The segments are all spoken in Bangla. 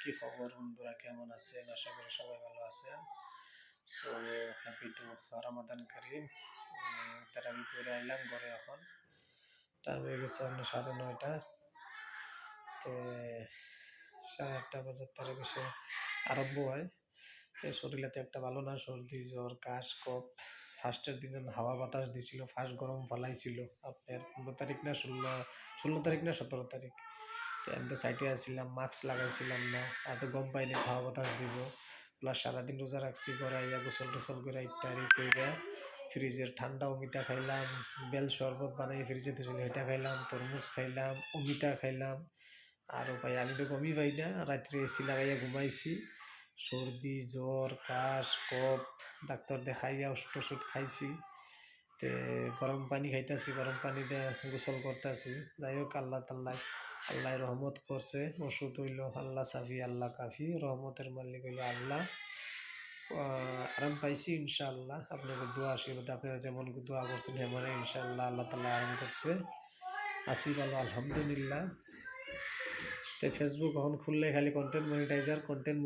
কি খবর বন্ধুরা, কেমন আছেন? আশা করি সবাই ভালো আছেন। সো হ্যাপি টু রমাদান কারিম। তারাবি পড়ে আইলাম ঘরে, এখন টাইম হয়ে গেছে আপনার 9:30। তো 8:30 বাজার তারাবি আরম্ভ হয়। শরীরে তো একটা ভালো না, সর্দি জ্বর কাশ কফ। ফার্স্টের দিন হাওয়া বাতাস দিছিল, ফার্স্ট গরম ফালাইছিল আপনার 15 তারিখ না 16 তারিখ না 17 তারিখ। তো আমি তো সাইটে আসছিলাম, মাস্ক লাগাইছিলাম না, এত গম পাইনি হাওয়া বাতাস দিব। প্লাস সারাদিন রোজা রাখছি, ঘরে আইয়া গোসল টোসল করে ইফতারি করে ফ্রিজের ঠান্ডা অমিতা খাইলাম, বেল শরবত বানাই ফ্রিজে দিয়েছিল এটা খাইলাম, তরমুজ খাইলাম, অমিতা খাইলাম। আরও ভাই আমি তো গমই পাই না, রাত্রে এসি লাগাইয়া ঘুমাইছি। সর্দি জ্বর কাশ কফ, ডাক্তার দেখাইয়া ওষুধ টষুধ খাইছি। তে গরম পানি খাইতেছি, গরম পানি দিয়ে গোসল করতেছি। যাই হোক আল্লাহ রহমত করছে। ওষুধ হইল আল্লাহ সাফি আল্লাহ কাফি, রহমতের মালিক হইল আল্লাহ। আরাম পাইছি ইনশাআল্লাহ। আপনাদের দোয়া আশীর্বাদ, আপনারা যেমন দোয়া করছেন তেমন ইনশাআল্লাহ আল্লাহ তাআলা আরাম করছে। আসি ভালো আলহামদুলিল্লাহ। তো ফেসবুক এখন খুললে খালি কন্টেন্ট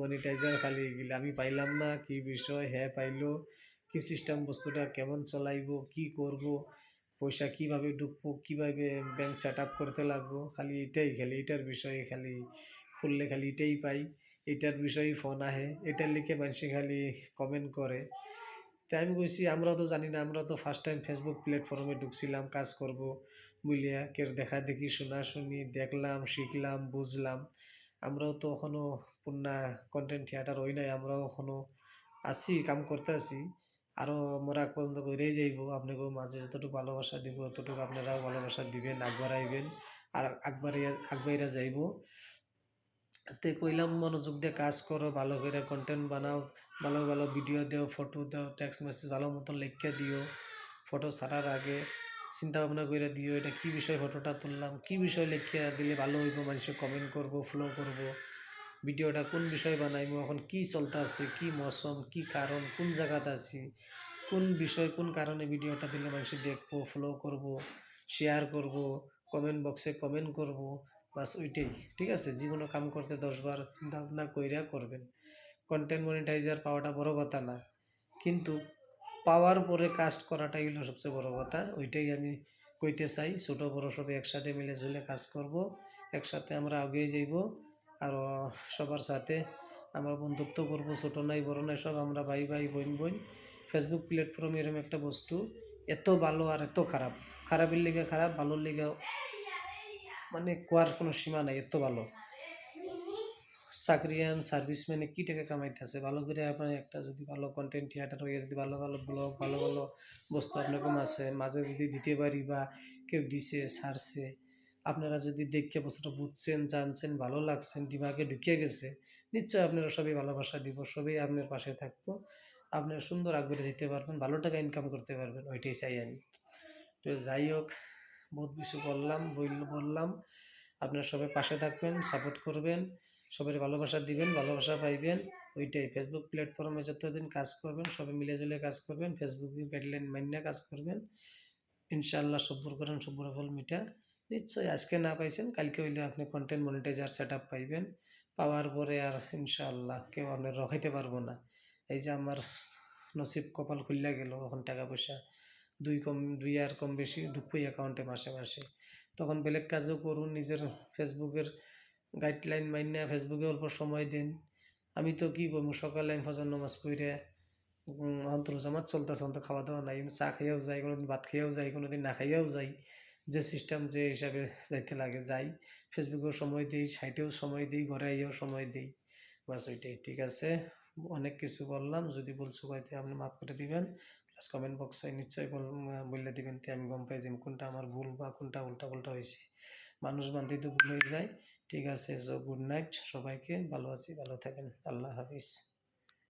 মনিটাইজার খালি এগুলো আমি পাইলাম না। কি বিষয় হ্যাঁ পাইলো, কি সিস্টেম, বস্তুটা কেমন চলাইব, কি করব, পয়সা কিভাবে ঢুকবো, কিভাবে ব্যাংক সেট আপ করতে লাগবো, খালি এটার বিষয়ে খালি খুললে খালি এটাই পাই। এটার বিষয়ে ফোন আহে, এটার লিখে মানুষে খালি কমেন্ট করে। তাই আমি বলছি আমরাও তো জানি না, আমরা তো ফার্স্ট টাইম ফেসবুক প্ল্যাটফর্মে ঢুকছিলাম কাজ করব বুঝলিয়া, কেউ দেখা দেখি শোনাশুনি দেখলাম শিখলাম বুঝলাম। আমরাও তো এখনও পূর্ণা কন্টেন্ট থিয়েটার হই নাই, আমরাও এখনও আসি কাম করতে আসি। আরও মোরা পর্যন্ত করেই যাইব। আপনাকেও মাঝে যতটুকু ভালোবাসা দিব ততটুকু আপনারাও ভালোবাসা দিবেন, আগবাড়াইবেন আর আগবাইরা যাইব। তে কইলাম মনোযোগ দিয়ে কাজ করো, ভালো করে কন্টেন্ট বানাও, ভালো ভালো ভিডিও দাও, ফটো দাও, টেক্সট মেসেজ ভালো মতন লিখে দিও। ফটো ছাড়ার আগে চিন্তা ভাবনা করে দিও, এটা কী বিষয় ফটোটা তুললাম, কী বিষয় লিখে দিলে ভালো হইব, মানুষে কমেন্ট করব, ফলো করব। ভিডিওটা কোন বিষয় বানাইব, এখন কী চলতে আছে, কী মৌসুম, কী কারণ, কোন জায়গাতে আছি, কোন বিষয় কোন কারণে ভিডিওটা দিলে মানুষে দেখবো, ফলো করব, শেয়ার করব, কমেন্ট বক্সে কমেন্ট করব। বাস ওইটাই ঠিক আছে। যে কোনো কাম করতে 10বার চিন্তা ভাবনা কইরা করবেন। কন্টেন্ট মনিটাইজার পাওয়াটা বড় কথা না, কিন্তু পাওয়ার পরে কাজ করাটাই হলো সবচেয়ে বড় কথা। ওইটাই আমি কইতে চাই। ছোট বড় সবাই একসাথে মিলে ঝুলে কাজ করব, একসাথে আমরা এগিয়ে যাইব। আর সবার সাথে আমরা বন্ধুত্ব করব, ছোট নাই বড় নাই সব আমরা ভাই ভাই বোন। ফেসবুক প্ল্যাটফর্ম এরকম একটা বস্তু, এত ভালো আর এত খারাপ, খারাপের লিগে খারাপ, ভালোর লিগে মানে কোয়ার কোনো সীমা নাই, এত ভালো। চাকরিয়ান সার্ভিসম্যানে কী টাকা কামাইতেছে, ভালো করে আপনার একটা যদি ভালো কন্টেন্ট থিয়েটার হয়ে যদি ভালো ভালো ব্লগ ভালো ভালো বস্তু আপনাকে মাঝে যদি দিতে পারি, বা কেউ দিছে ছাড়ছে, আপনারা যদি দেখে বস্তুটা বুঝছেন জানছেন ভালো লাগছেন দিমাগে ঢুকিয়ে গেছে, নিশ্চয়ই আপনারা সবাই ভালোবাসা দিব, সবাই আপনার পাশে থাকবো, আপনারা সুন্দর আগবাড়ে যেতে পারবেন, ভালো টাকা ইনকাম করতে পারবেন। ওইটাই চাই আমি। তো যাই হোক, বহুত কিছু বললাম। আপনারা সবাই পাশে থাকবেন, সাপোর্ট করবেন, সবাই ভালোবাসা দিবেন, ভালোবাসা পাইবেন। ওইটাই ফেসবুক প্ল্যাটফর্মে যতদিন কাজ করবেন সবাই মিলেজুলে কাজ করবেন, ফেসবুকের গাইডলাইন মাইনে কাজ করবেন। ইনশাআল্লাহ সব্বর করেন সব্বর ফল মিঠা। নিশ্চয়ই আজকে না পাইছেন কালকে হইলে আপনি কন্টেন্ট মনিটাইজার সেট আপ পাইবেন। পাওয়ার পরে আর ইনশাআল্লাহ কেউ আপনার রখাইতে পারবো না। এই যে আমার নসিব কপাল খুললে গেল, এখন টাকা পয়সা দুই আর কম বেশি ঢুকবই অ্যাকাউন্টে মাসে মাসে। তখন বেলেগ কাজও করুন, নিজের ফেসবুকের গাইডলাইন মাইনা ফেসবুকে অল্প সময় দিন। আমি তো কী করবো, সকালে আমি ফজর নামাজ পড়ে অন্তর জামাত চলতেছে, অন্ত খাওয়া দাওয়া নাই, চা খাইয়াও যাই, কোনোদিন ভাত খাইয়াও যাই, কোনোদিন না খাইয়াও যাই, যে সিস্টেম যে হিসাবে যাইতে লাগে যাই। ফেসবুকেও সময় দিই, সাইটেও সময় দিই, ঘরে আইয়াও সময় দিই। বাস ওইটাই ঠিক আছে। অনেক কিছু বললাম, যদি বলছো হয়তো আপনি মাফ করে দিবেন। প্লাস কমেন্ট বক্সে নিশ্চয়ই বললে দিবেন, তে আমি গম পাই যে কোনটা আমার ভুল বা কোনটা উল্টা হয়েছে। মানুষ বানতেই তো ভুল হয়ে যায়। ঠিক আছে, সো গুড নাইট সবাইকে, ভালো আছি, ভালো থাকেন, আল্লাহ হাফিজ।